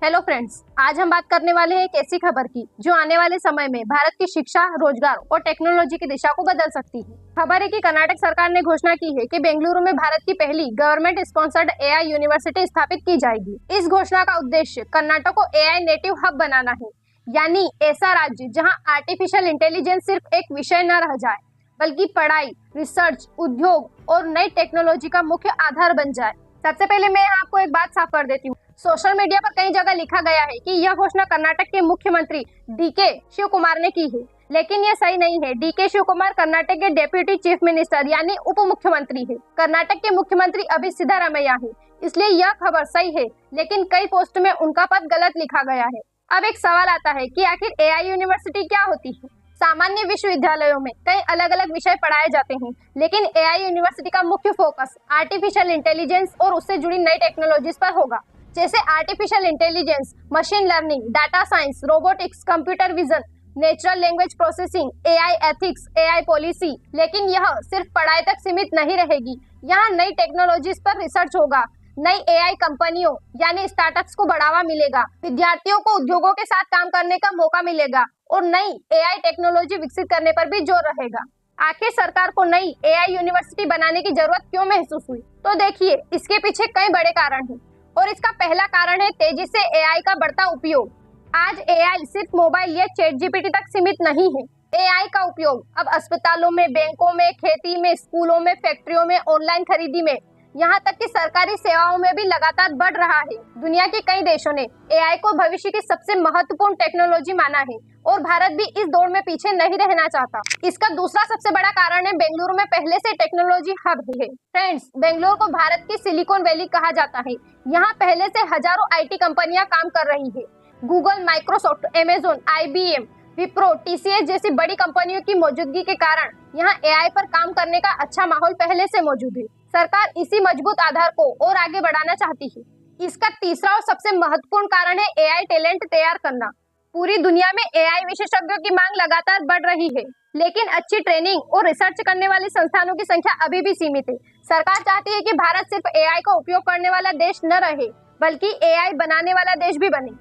Hello friends, आज हम बात करने वाले हैं एक ऐसी खबर की जो आने वाले समय में भारत की शिक्षा, रोजगार और टेक्नोलॉजी की दिशा को बदल सकती है। खबर है कि कर्नाटक सरकार ने घोषणा की है कि बेंगलुरु में भारत की पहली गवर्नमेंट स्पॉन्सर्ड एआई यूनिवर्सिटी स्थापित की जाएगी। इस घोषणा का उद्देश्य कर्नाटक को एआई नेटिव हब बनाना है, यानी ऐसा राज्य जहां आर्टिफिशियल इंटेलिजेंस सिर्फ एक विषय न रह जाए, बल्कि पढ़ाई, रिसर्च, उद्योग और नई टेक्नोलॉजी का मुख्य आधार बन जाए। सबसे पहले मैं आपको एक बात साफ कर देती हूँ। सोशल मीडिया पर कई जगह लिखा गया है कि यह घोषणा कर्नाटक के मुख्यमंत्री डीके शिव कुमार ने की है, लेकिन यह सही नहीं है। डीके शिव कुमार कर्नाटक के डेप्यूटी चीफ मिनिस्टर यानी उप मुख्यमंत्री है। कर्नाटक के मुख्यमंत्री अभी सिद्धारमैया है, इसलिए यह खबर सही है, लेकिन कई पोस्ट में उनका पद गलत लिखा गया है। अब एक सवाल आता है कि आखिर एआई यूनिवर्सिटी क्या होती है। सामान्य विश्वविद्यालयों में कई अलग अलग विषय पढ़ाए जाते हैं, लेकिन एआई यूनिवर्सिटी का मुख्य फोकस आर्टिफिशियल इंटेलिजेंस और उससे जुड़ी नई टेक्नोलॉजीज पर होगा, जैसे artificial intelligence, machine learning, data science, robotics, computer vision, natural language processing, AI ethics, AI policy. लेकिन यह सिर्फ पढ़ाई तक सीमित नहीं रहेगी। यहाँ नई टेक्नोलॉजीज पर रिसर्च होगा, नई एआई कंपनियों यानी स्टार्टअप्स को बढ़ावा मिलेगा, विद्यार्थियों को उद्योगों के साथ काम करने का मौका मिलेगा और नई एआई टेक्नोलॉजी विकसित करने पर भी जोर रहेगा। आखिर सरकार को नई एआई यूनिवर्सिटी बनाने की जरूरत क्यों महसूस हुई? तो देखिए, इसके पीछे कई बड़े कारण हैं और इसका पहला कारण है तेजी से एआई का बढ़ता उपयोग। आज एआई सिर्फ मोबाइल या चैट जीपीटी तक सीमित नहीं है। एआई का उपयोग अब अस्पतालों में, बैंकों में, खेती में, स्कूलों में, फैक्ट्रियों में, ऑनलाइन खरीदी में, यहाँ तक कि सरकारी सेवाओं में भी लगातार बढ़ रहा है। दुनिया के कई देशों ने एआई को भविष्य की सबसे महत्वपूर्ण टेक्नोलॉजी माना है और भारत भी इस दौड़ में पीछे नहीं रहना चाहता। इसका दूसरा सबसे बड़ा कारण है बेंगलुरु में पहले से टेक्नोलॉजी हब है। फ्रेंड्स, बेंगलुरु को भारत की सिलिकॉन वैली कहा जाता है। यहाँ पहले से हजारों आईटी कंपनियां काम कर रही है। Google, Microsoft, Amazon, IBM, Wipro, TCS जैसी बड़ी कंपनियों की मौजूदगी के कारण यहाँ एआई पर काम करने का अच्छा माहौल पहले से मौजूद है। सरकार इसी मजबूत आधार को और आगे बढ़ाना चाहती है। इसका तीसरा और सबसे महत्वपूर्ण कारण है एआई टैलेंट तैयार करना। पूरी दुनिया में एआई विशेषज्ञों की मांग लगातार बढ़ रही है, लेकिन अच्छी ट्रेनिंग और रिसर्च करने वाले संस्थानों की संख्या अभी भी सीमित है। सरकार चाहती है कि भारत सिर्फ एआई का उपयोग करने वाला देश न रहे, बल्कि एआई बनाने वाला देश भी बने।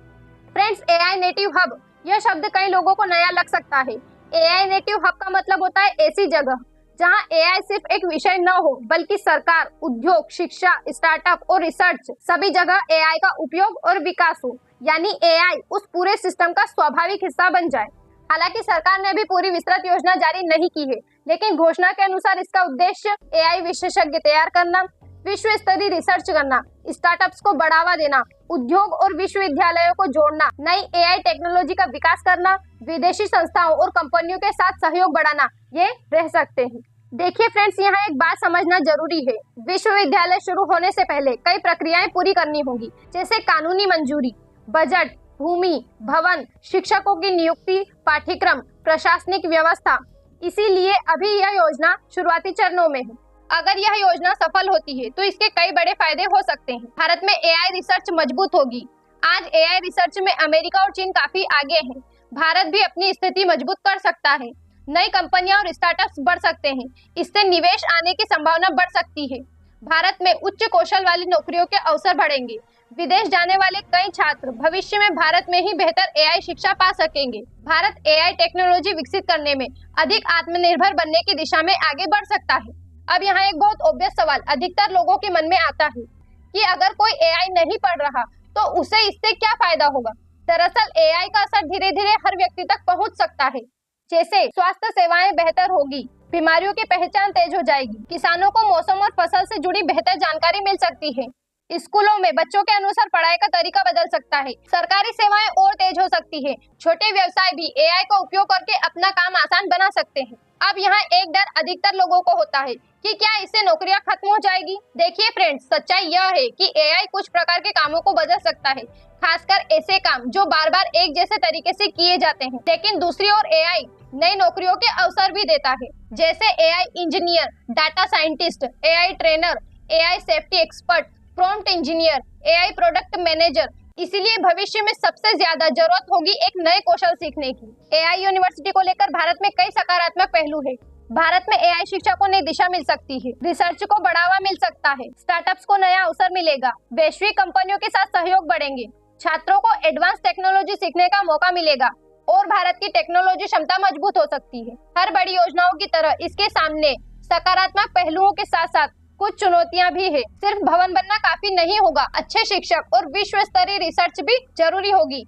फ्रेंड्स, एआई नेटिव हब, यह शब्द कई लोगों को नया लग सकता है। एआई नेटिव हब का मतलब होता है ऐसी जगह जहां एआई सिर्फ एक विषय न हो, बल्कि सरकार, उद्योग, शिक्षा, स्टार्टअप और रिसर्च सभी जगह एआई का उपयोग और विकास हो, यानी एआई उस पूरे सिस्टम का स्वाभाविक हिस्सा बन जाए। हालांकि सरकार ने अभी पूरी विस्तृत योजना जारी नहीं की है, लेकिन घोषणा के अनुसार इसका उद्देश्य एआई विशेषज्ञ तैयार करना, विश्व स्तरीय रिसर्च करना, स्टार्टअप्स को बढ़ावा देना, उद्योग और विश्वविद्यालयों को जोड़ना, नई एआई टेक्नोलॉजी का विकास करना, विदेशी संस्थाओं और कंपनियों के साथ सहयोग बढ़ाना, ये रह सकते हैं। देखिए फ्रेंड्स, यहाँ एक बात समझना जरूरी है। विश्वविद्यालय शुरू होने से पहले कई प्रक्रियाएं पूरी करनी होगी, जैसे कानूनी मंजूरी, बजट, भूमि, भवन, शिक्षकों की नियुक्ति, पाठ्यक्रम, प्रशासनिक व्यवस्था। इसीलिए अभी यह योजना शुरुआती चरणों में है। अगर यह योजना सफल होती है तो इसके कई बड़े फायदे हो सकते हैं। भारत में एआई रिसर्च मजबूत होगी। आज एआई रिसर्च में अमेरिका और चीन काफी आगे हैं। भारत भी अपनी स्थिति मजबूत कर सकता है। नई कंपनियां और स्टार्टअप्स बढ़ सकते हैं। इससे निवेश आने की संभावना बढ़ सकती है। भारत में उच्च कौशल वाली नौकरियों के अवसर बढ़ेंगे। विदेश जाने वाले कई छात्र भविष्य में भारत में ही बेहतर एआई शिक्षा पा सकेंगे। भारत एआई टेक्नोलॉजी विकसित करने में अधिक आत्मनिर्भर बनने की दिशा में आगे बढ़ सकता है। अब यहाँ एक बहुत ऑब्वियस सवाल अधिकतर लोगों के मन में आता है कि अगर कोई एआई नहीं पढ़ रहा तो उसे इससे क्या फायदा होगा। दरअसल एआई का असर धीरे धीरे हर व्यक्ति तक पहुँच सकता है। जैसे स्वास्थ्य सेवाएं बेहतर होगी, बीमारियों की पहचान तेज हो जाएगी, किसानों को मौसम और फसल से जुड़ी बेहतर जानकारी मिल सकती है, स्कूलों में बच्चों के अनुसार पढ़ाई का तरीका बदल सकता है, सरकारी सेवाएं और तेज हो सकती है, छोटे व्यवसाय भी एआई का उपयोग करके अपना काम आसान बना सकते हैं। अब यहाँ एक डर अधिकतर लोगों को होता है कि क्या इससे नौकरियां खत्म हो जाएगी। देखिए फ्रेंड्स, सच्चाई यह है कि एआई कुछ प्रकार के कामों को बदल सकता है, खासकर ऐसे काम जो बार बार एक जैसे तरीके से किए जाते हैं। लेकिन दूसरी ओर एआई नई नौकरियों के अवसर भी देता है, जैसे AI engineer, data scientist, AI trainer, AI safety expert, prompt engineer, AI product manager. इसीलिए भविष्य में सबसे ज्यादा जरूरत होगी एक नए कौशल सीखने की। एआई यूनिवर्सिटी को लेकर भारत में कई सकारात्मक पहलू है। भारत में एआई शिक्षा को नई दिशा मिल सकती है, रिसर्च को बढ़ावा मिल सकता है, स्टार्टअप्स को नया अवसर मिलेगा, वैश्विक कंपनियों के साथ सहयोग बढ़ेंगे छात्रों को एडवांस टेक्नोलॉजी सीखने का मौका मिलेगा और भारत की टेक्नोलॉजी क्षमता मजबूत हो सकती है। हर बड़ी योजनाओं की तरह इसके सामने सकारात्मक पहलुओं के साथ साथ कुछ चुनौतियां भी है। सिर्फ भवन बनना काफी नहीं होगा, अच्छे शिक्षक और विश्व स्तरीय रिसर्च भी जरूरी होगी।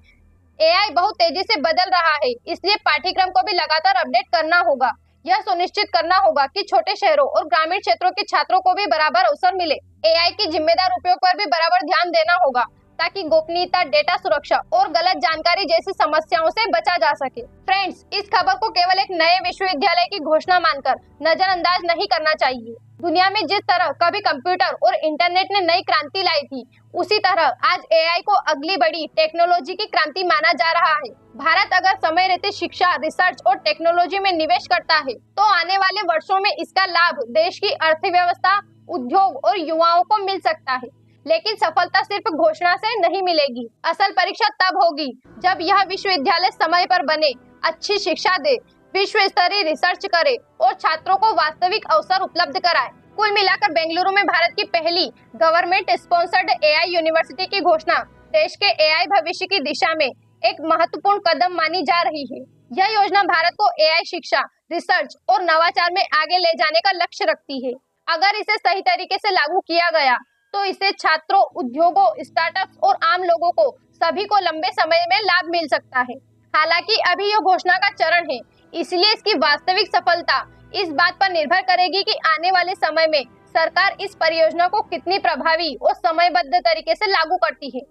एआई बहुत तेजी से बदल रहा है, इसलिए पाठ्यक्रम को भी लगातार अपडेट करना होगा। यह सुनिश्चित करना होगा कि छोटे शहरों और ग्रामीण क्षेत्रों के छात्रों को भी बराबर अवसर मिले। एआई की जिम्मेदार उपयोग पर भी बराबर ध्यान देना होगा ताकि गोपनीयता, डेटा सुरक्षा और गलत जानकारी जैसी समस्याओं से बचा जा सके। फ्रेंड्स, इस खबर को केवल एक नए विश्वविद्यालय की घोषणा मानकर नजरअंदाज नहीं करना चाहिए। दुनिया में जिस तरह कभी कंप्यूटर और इंटरनेट ने नई क्रांति लाई थी, उसी तरह आज एआई को अगली बड़ी टेक्नोलॉजी की क्रांति माना जा रहा है। भारत अगर समय रहते शिक्षा, रिसर्च और टेक्नोलॉजी में निवेश करता है तो आने वाले वर्षों में इसका लाभ देश की अर्थव्यवस्था, उद्योग और युवाओं को मिल सकता है। लेकिन सफलता सिर्फ घोषणा से नहीं मिलेगी। असल परीक्षा तब होगी जब यह विश्वविद्यालय समय पर बने, अच्छी शिक्षा दे, विश्व स्तरीय रिसर्च करे और छात्रों को वास्तविक अवसर उपलब्ध कराए। कुल मिलाकर बेंगलुरु में भारत की पहली गवर्नमेंट स्पॉन्सर्ड एआई यूनिवर्सिटी की घोषणा देश के एआई भविष्य की दिशा में एक महत्वपूर्ण कदम मानी जा रही है। यह योजना भारत को एआई शिक्षा, रिसर्च और नवाचार में आगे ले जाने का लक्ष्य रखती है। अगर इसे सही तरीके से लागू किया गया तो इससे छात्रों, उद्योगों, स्टार्टअप्स और आम लोगों को सभी को लंबे समय में लाभ मिल सकता है। हालांकि अभी यह घोषणा का चरण है, इसलिए इसकी वास्तविक सफलता इस बात पर निर्भर करेगी कि आने वाले समय में सरकार इस परियोजना को कितनी प्रभावी और समयबद्ध तरीके से लागू करती है।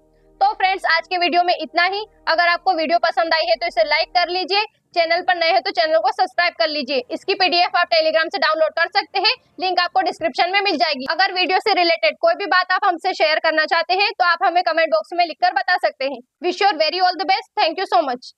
तो फ्रेंड्स, आज के वीडियो में इतना ही। अगर आपको वीडियो पसंद आई है तो इसे लाइक कर लीजिए। चैनल पर नए हैं तो चैनल को सब्सक्राइब कर लीजिए। इसकी पीडीएफ आप टेलीग्राम से डाउनलोड कर सकते हैं, लिंक आपको डिस्क्रिप्शन में मिल जाएगी। अगर वीडियो से रिलेटेड कोई भी बात आप हमसे शेयर करना चाहते हैं तो आप हमें कमेंट बॉक्स में लिखकर बता सकते हैं। Wish you very all the best. Thank you so much.